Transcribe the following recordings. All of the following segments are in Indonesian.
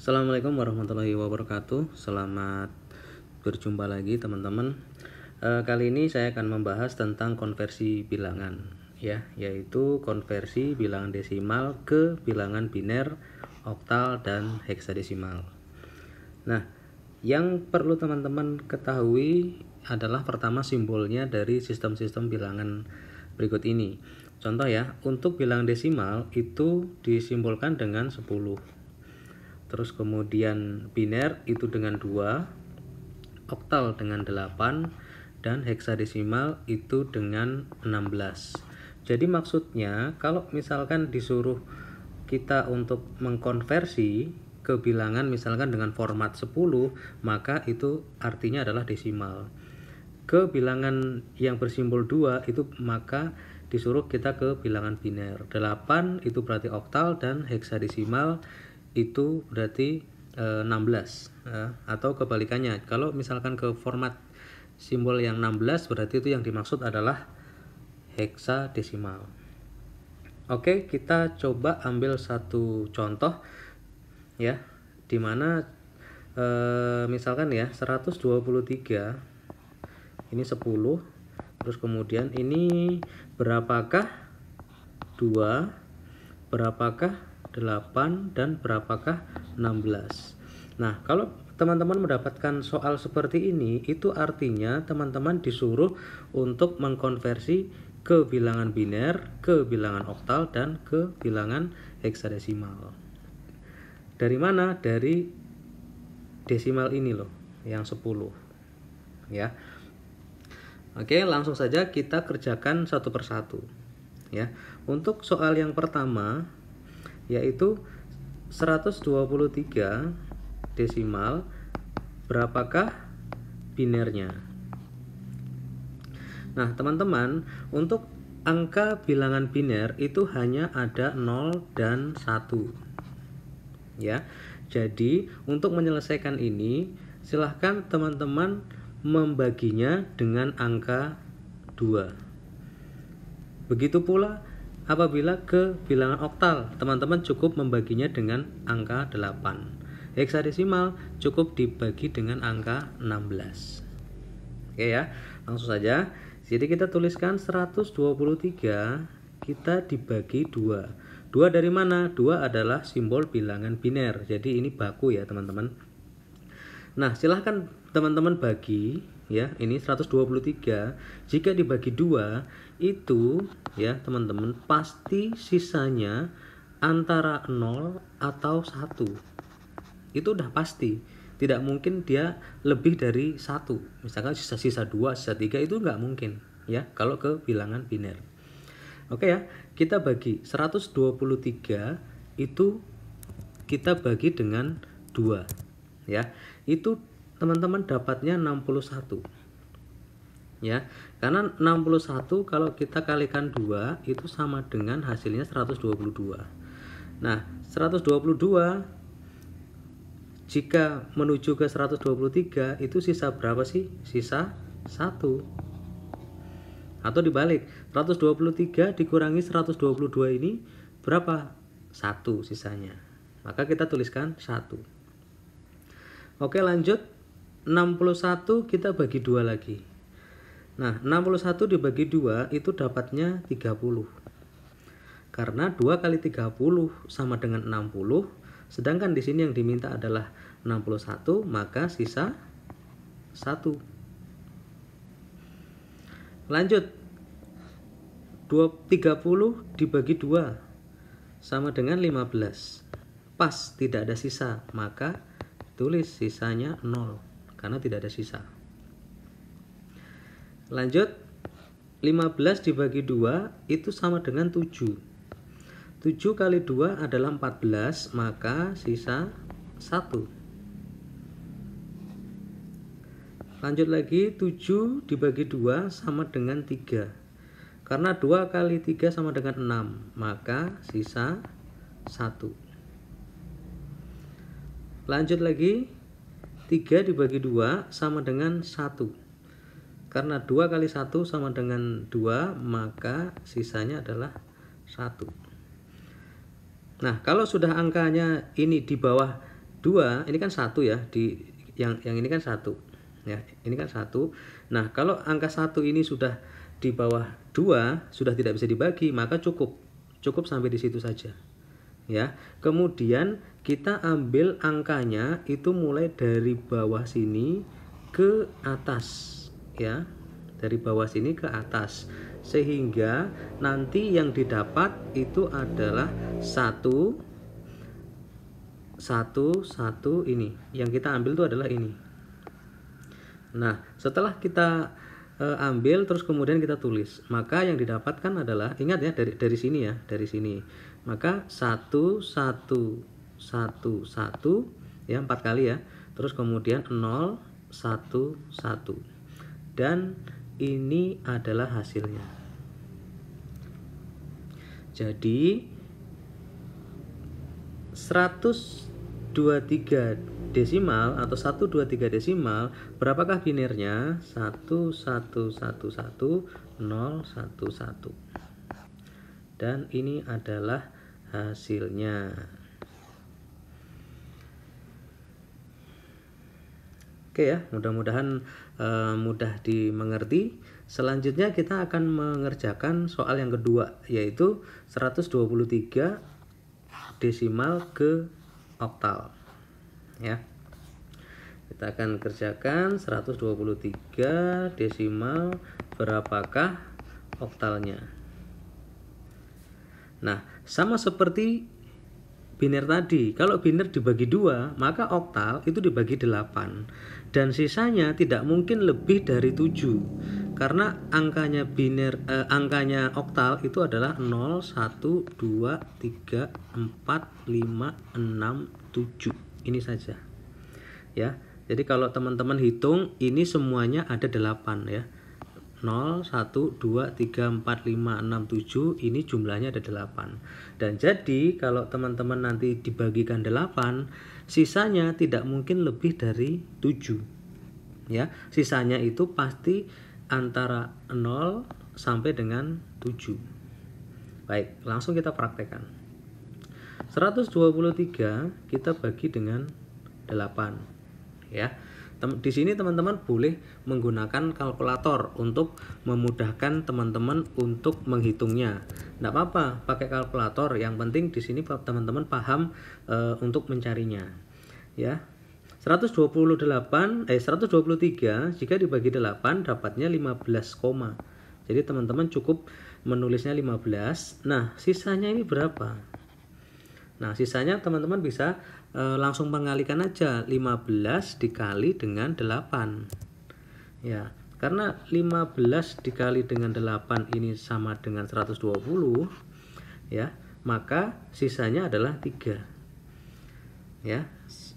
Assalamualaikum warahmatullahi wabarakatuh. Selamat berjumpa lagi teman-teman. Kali ini saya akan membahas tentang konversi bilangan, ya, yaitu konversi bilangan desimal ke bilangan biner, oktal, dan heksadesimal. Nah, yang perlu teman-teman ketahui adalah pertama simbolnya dari sistem-sistem bilangan berikut ini. Contoh ya, untuk bilangan desimal itu disimbolkan dengan 10. Terus kemudian biner itu dengan 2, oktal dengan 8, dan heksadesimal itu dengan 16. Jadi maksudnya kalau misalkan disuruh kita untuk mengkonversi ke bilangan misalkan dengan format 10, maka itu artinya adalah desimal. Ke bilangan yang bersimbol 2 itu maka disuruh kita ke bilangan biner. 8 itu berarti oktal dan heksadesimal itu berarti 16 atau kebalikannya. Kalau misalkan ke format simbol yang 16 berarti itu yang dimaksud adalah heksadesimal. Oke, kita coba ambil satu contoh ya, dimana misalkan ya 123 ini 10, terus kemudian ini berapakah 2, berapakah 8, dan berapakah 16. Nah, kalau teman-teman mendapatkan soal seperti ini, itu artinya teman-teman disuruh untuk mengkonversi ke bilangan biner, ke bilangan oktal, dan ke bilangan heksadesimal. Dari mana? Dari desimal ini loh, yang 10 ya. Oke, langsung saja kita kerjakan satu persatu ya. Untuk soal yang pertama yaitu 123 desimal, berapakah binernya? Nah, teman-teman, untuk angka bilangan biner itu hanya ada 0 dan 1. Ya. Jadi, untuk menyelesaikan ini, silahkan teman-teman membaginya dengan angka 2. Begitu pula apabila ke bilangan oktal, teman-teman cukup membaginya dengan angka 8. Heksadesimal cukup dibagi dengan angka 16. Oke ya, langsung saja. Jadi kita tuliskan 123 kita dibagi 2. 2 dari mana? 2 adalah simbol bilangan biner. Jadi ini baku ya, teman-teman. Nah, silahkan teman-teman bagi ya, ini 123 jika dibagi 2 itu ya teman-teman pasti sisanya antara 0 atau 1. Itu udah pasti, tidak mungkin dia lebih dari 1. Misalkan sisa 2, sisa 3 itu nggak mungkin ya kalau ke bilangan biner. Oke ya, kita bagi 123 itu kita bagi dengan 2 ya. Itu teman-teman dapatnya 61 ya, karena 61 kalau kita kalikan 2 itu sama dengan hasilnya 122. Nah, 122 jika menuju ke 123 itu sisa berapa sih? Sisa 1. Atau dibalik, 123 dikurangi 122 ini berapa? 1 sisanya. Maka kita tuliskan 1. Oke, lanjut. 61 kita bagi 2 lagi. Nah, 61 dibagi 2 itu dapatnya 30. Karena 2 kali 30 sama dengan 60, sedangkan di sini yang diminta adalah 61, maka sisa 1. Lanjut. 30 dibagi 2 sama dengan 15. Pas, tidak ada sisa, maka tulis sisanya 0 karena tidak ada sisa. Lanjut, 15 dibagi 2 itu sama dengan 7. 7 kali 2 adalah 14, maka sisa 1. Lanjut lagi, 7 dibagi 2 sama dengan 3. Karena 2 kali 3 sama dengan 6, maka sisa 1. Lanjut lagi, 3 dibagi 2 sama dengan 1. Karena 2 kali 1 sama dengan 2, maka sisanya adalah 1. Nah, kalau sudah angkanya ini di bawah 2 ini kan 1 ya, di yang ini kan 1 ya, ini kan 1. Nah, kalau angka 1 ini sudah di bawah 2, sudah tidak bisa dibagi, maka cukup sampai di situ saja ya. Kemudian kita ambil angkanya itu mulai dari bawah sini ke atas ya, dari bawah sini ke atas, sehingga nanti yang didapat itu adalah 1 ini. Yang kita ambil itu adalah ini. Nah, setelah kita ambil terus kemudian kita tulis, maka yang didapatkan adalah, ingat ya, dari sini ya, dari sini. Maka 1 1 1 1 ya, 4 kali ya. Terus kemudian 0 1 1. Dan ini adalah hasilnya. Jadi 123 desimal atau 123 desimal, berapakah binernya? 1 1 1 1 0 1 1. Dan ini adalah hasilnya. Oke ya, mudah-mudahan mudah dimengerti. Selanjutnya kita akan mengerjakan soal yang kedua, yaitu 123 desimal ke oktal ya. Kita akan kerjakan 123 desimal, berapakah oktalnya. Nah, sama seperti biner tadi, kalau biner dibagi 2, maka oktal itu dibagi 8, dan sisanya tidak mungkin lebih dari 7, karena angkanya biner, angkanya oktal itu adalah 0 1 2 3 4 5 6 7. Ini saja ya. Jadi kalau teman-teman hitung, ini semuanya ada 8 ya. 0 1 2 3 4 5 6 7, ini jumlahnya ada 8. Dan jadi kalau teman-teman nanti dibagikan 8, sisanya tidak mungkin lebih dari 7 ya. Sisanya itu pasti antara 0 sampai dengan 7. Baik, langsung kita praktekkan. 123 kita bagi dengan 8 ya. Di sini teman-teman boleh menggunakan kalkulator untuk memudahkan teman-teman untuk menghitungnya. Tidak apa-apa pakai kalkulator, yang penting di sini teman-teman paham untuk mencarinya ya. 123 jika dibagi 8 dapatnya 15 koma. Jadi teman-teman cukup menulisnya 15. Nah, sisanya ini berapa? Nah, sisanya teman-teman bisa langsung mengalikan aja, 15 dikali dengan 8 ya, karena 15 dikali dengan 8 ini sama dengan 120 ya, maka sisanya adalah 3 ya.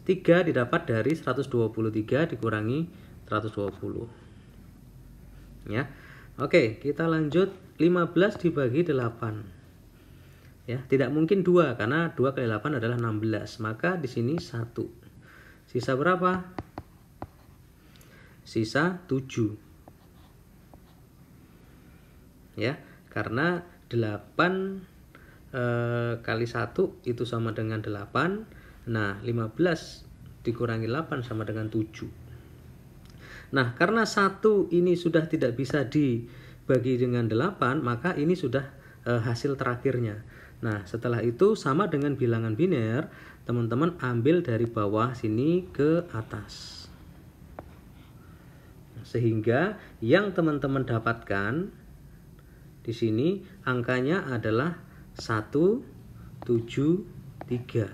3 didapat dari 123 dikurangi 120 ya. Oke, kita lanjut. 15 dibagi 8 ya, tidak mungkin 2, karena 2 kali 8 adalah 16, maka di sini 1. Sisa berapa? Sisa 7 ya, karena 8 kali 1 itu sama dengan 8. Nah, 15 dikurangi 8 sama dengan 7. Nah, karena 1 ini sudah tidak bisa dibagi dengan 8, maka ini sudah hasil terakhirnya. Nah, setelah itu sama dengan bilangan biner, teman-teman ambil dari bawah sini ke atas, sehingga yang teman-teman dapatkan di sini angkanya adalah 173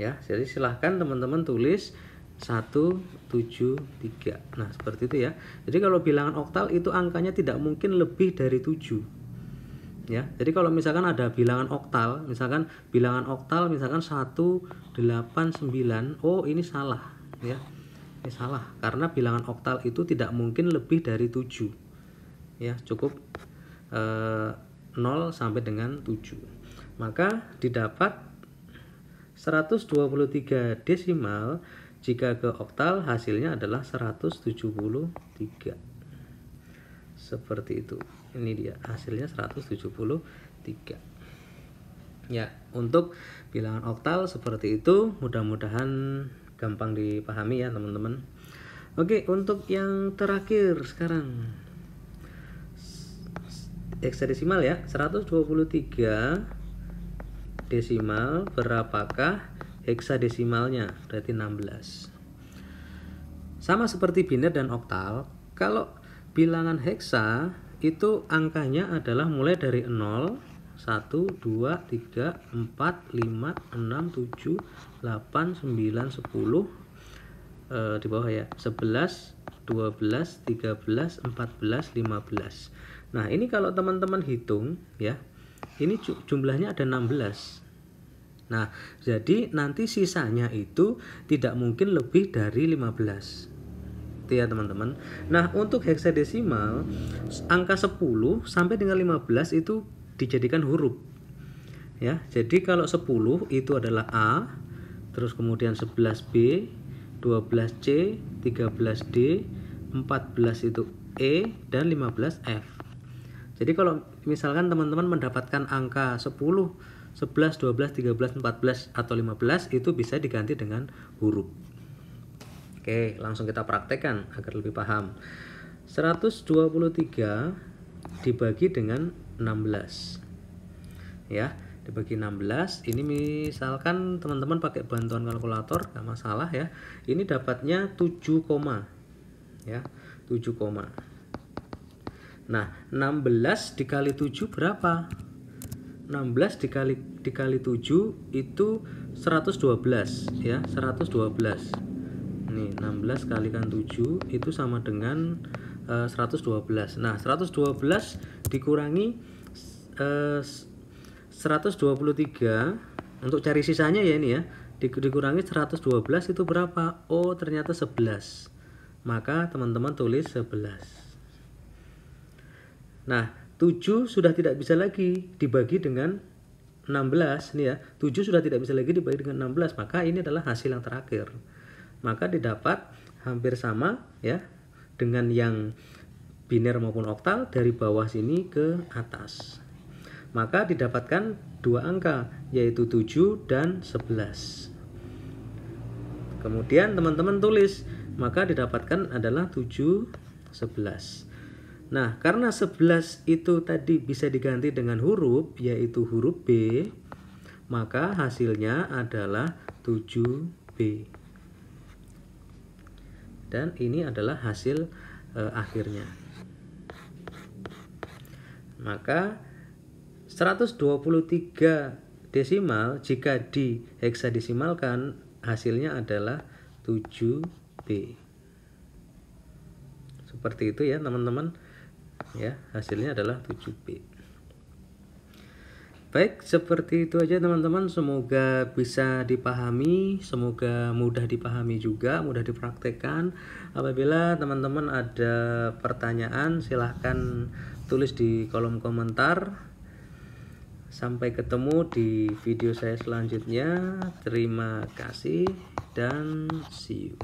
ya. Jadi silahkan teman-teman tulis 173. Nah, seperti itu ya. Jadi kalau bilangan oktal itu angkanya tidak mungkin lebih dari 7 ya. Jadi kalau misalkan ada bilangan oktal, misalkan bilangan oktal misalkan 189, oh ini salah ya. Ini salah, karena bilangan oktal itu tidak mungkin lebih dari 7 ya, cukup 0 sampai dengan 7. Maka didapat 123 desimal, jika ke oktal hasilnya adalah 173. Seperti itu. Ini dia hasilnya 173. Ya, untuk bilangan oktal seperti itu, mudah-mudahan gampang dipahami ya teman-teman. Oke, untuk yang terakhir sekarang heksadesimal ya, 123 desimal berapakah heksadesimalnya? Berarti 16. Sama seperti biner dan oktal, kalau bilangan heksa itu angkanya adalah mulai dari 0, 1, 2, 3, 4, 5, 6, 7, 8, 9, 10, di bawah ya, 11, 12, 13, 14, 15. Nah, ini kalau teman-teman hitung ya, ini jumlahnya ada 16. Nah, jadi nanti sisanya itu tidak mungkin lebih dari 15. Itu ya teman-teman. Nah, untuk heksadesimal angka 10 sampai dengan 15 itu dijadikan huruf. Ya, jadi kalau 10 itu adalah A, terus kemudian 11B, 12C, 13D, 14 itu E, dan 15 F. Jadi kalau misalkan teman-teman mendapatkan angka 10, 11, 12, 13, 14 atau 15 itu bisa diganti dengan huruf. Oke, langsung kita praktekkan agar lebih paham. 123 dibagi dengan 16. Ya, dibagi 16. Ini misalkan teman-teman pakai bantuan kalkulator, nggak masalah ya. Ini dapatnya 7, ya, 7. Nah, 16 dikali 7 berapa? 16 dikali 7 itu 112 ya, 112. Nih, 16 kalikan 7 itu sama dengan 112. Nah, 112 dikurangi 123 untuk cari sisanya ya, ini ya. Dikurangi 112 itu berapa? Oh, ternyata 11. Maka teman-teman tulis 11. Nah, 7 sudah tidak bisa lagi dibagi dengan 16 nih ya. 7 sudah tidak bisa lagi dibagi dengan 16, maka ini adalah hasil yang terakhir. Maka didapat hampir sama ya dengan yang biner maupun oktal dari bawah sini ke atas. Maka didapatkan dua angka, yaitu 7 dan 11. Kemudian teman-teman tulis, maka didapatkan adalah 7, 11. Nah, karena 11 itu tadi bisa diganti dengan huruf, yaitu huruf B, maka hasilnya adalah 7B. Dan ini adalah hasil akhirnya. Maka 123 desimal jika di heksadesimalkan hasilnya adalah 7B. Seperti itu ya teman-teman. Ya, hasilnya adalah 7B. Baik, seperti itu aja teman-teman. Semoga bisa dipahami, semoga mudah dipahami juga, mudah dipraktekkan. Apabila teman-teman ada pertanyaan, silahkan tulis di kolom komentar. Sampai ketemu di video saya selanjutnya. Terima kasih dan see you.